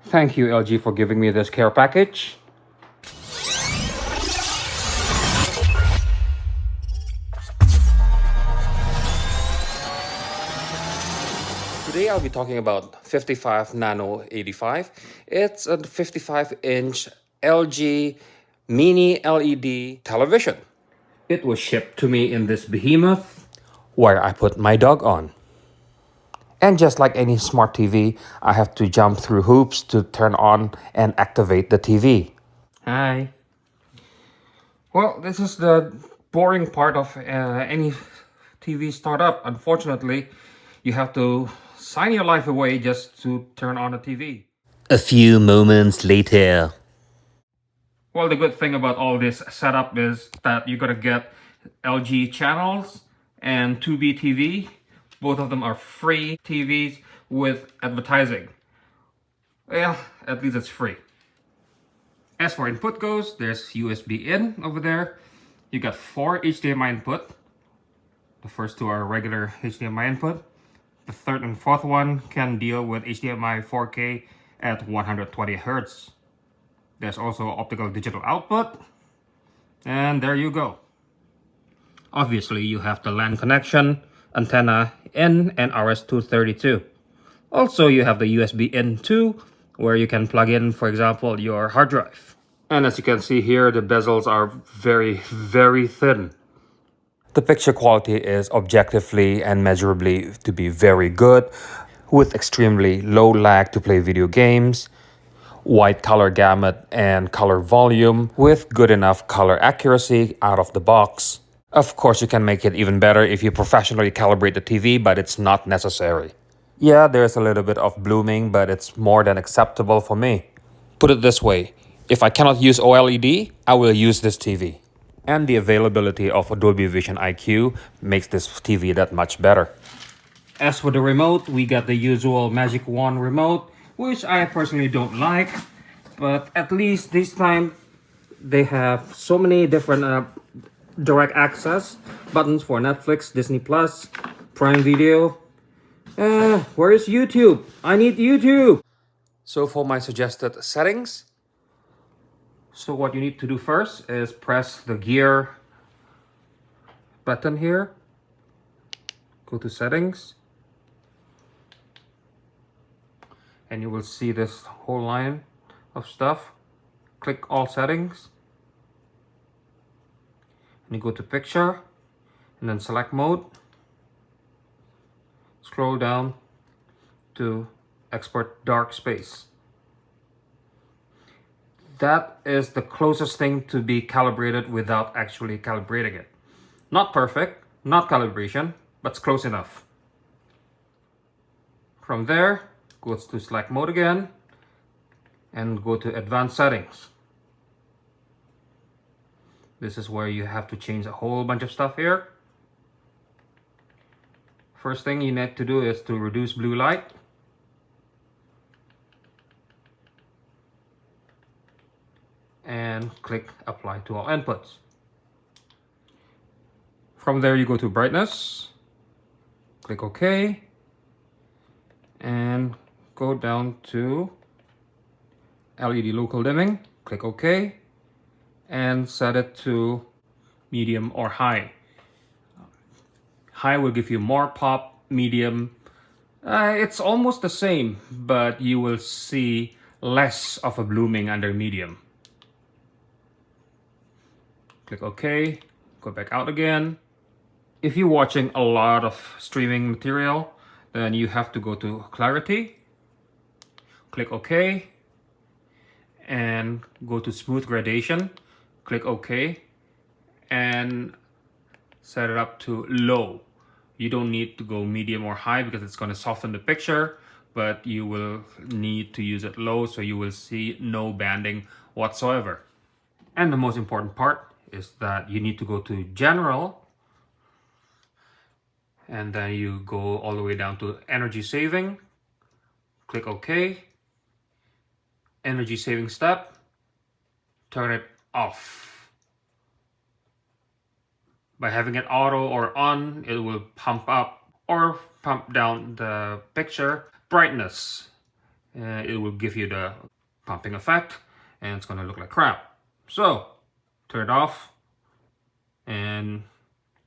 Thank you, LG, for giving me this care package. Today I'll be talking about 55 Nano 85. It's a 55-inch LG mini LED television. It was shipped to me in this behemoth where I put my dog on. And just like any smart TV, I have to jump through hoops to turn on and activate the TV. Hi. Well, this is the boring part of any TV startup. Unfortunately, you have to sign your life away just to turn on a TV. A few moments later. Well, the good thing about all this setup is that you're gonna get LG channels and 2B TV. Both of them are free TVs with advertising. Well, at least it's free. As for input goes, there's USB in over there. You got 4 HDMI input. The first 2 are regular HDMI input. The third and fourth one can deal with HDMI 4K at 120 Hz. There's also optical digital output. And there you go. Obviously, you have the LAN connection, antenna in, and RS-232. Also, you have the USB in too, where you can plug in, for example, your hard drive. And as you can see here, the bezels are very, very thin. The picture quality is objectively and measurably to be very good, with extremely low lag to play video games, wide color gamut and color volume with good enough color accuracy out of the box. Of course, you can make it even better if you professionally calibrate the TV, but it's not necessary. Yeah, there's a little bit of blooming, but it's more than acceptable for me. Put it this way, if I cannot use OLED, I will use this TV. And the availability of Dolby Vision IQ makes this TV that much better. As for the remote, we got the usual Magic Wand remote, which I personally don't like, but at least this time they have so many different direct access buttons for Netflix, Disney Plus, Prime Video. Where is YouTube? I need YouTube! So for my suggested settings, so what you need to do first is press the gear button here. Go to settings. And you will see this whole line of stuff. Click all settings. And you go to picture. And then select mode. Scroll down to export dark space. That is the closest thing to be calibrated without actually calibrating it. Not perfect, not calibration, but it's close enough. From there, go to select mode again and go to advanced settings. This is where you have to change a whole bunch of stuff here. First thing you need to do is to reduce blue light. And click apply to all inputs. From there you go to brightness, click OK, and go down to LED local dimming, click OK, and set it to medium or high. High will give you more pop, medium, it's almost the same, but you will see less of a blooming under medium. Click OK, go back out again. If you're watching a lot of streaming material, then you have to go to clarity, click OK, and go to smooth gradation, click OK, and set it up to low. You don't need to go medium or high because it's going to soften the picture, but you will need to use it low so you will see no banding whatsoever. And the most important part is that you need to go to general, and then you go all the way down to energy saving, click OK, energy saving step, turn it off. By having it auto or on, it will pump up or pump down the picture brightness. it will give you the pumping effect, and it's gonna look like crap. So turn it off and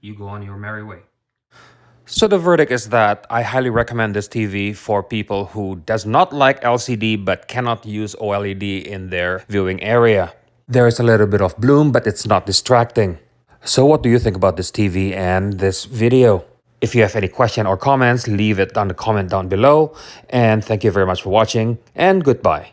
you go on your merry way. So the verdict is that I highly recommend this TV for people who does not like LCD but cannot use OLED in their viewing area. There is a little bit of bloom, but it's not distracting. So what do you think about this TV and this video? If you have any question or comments, leave it on the comment down below. And thank you very much for watching, and goodbye.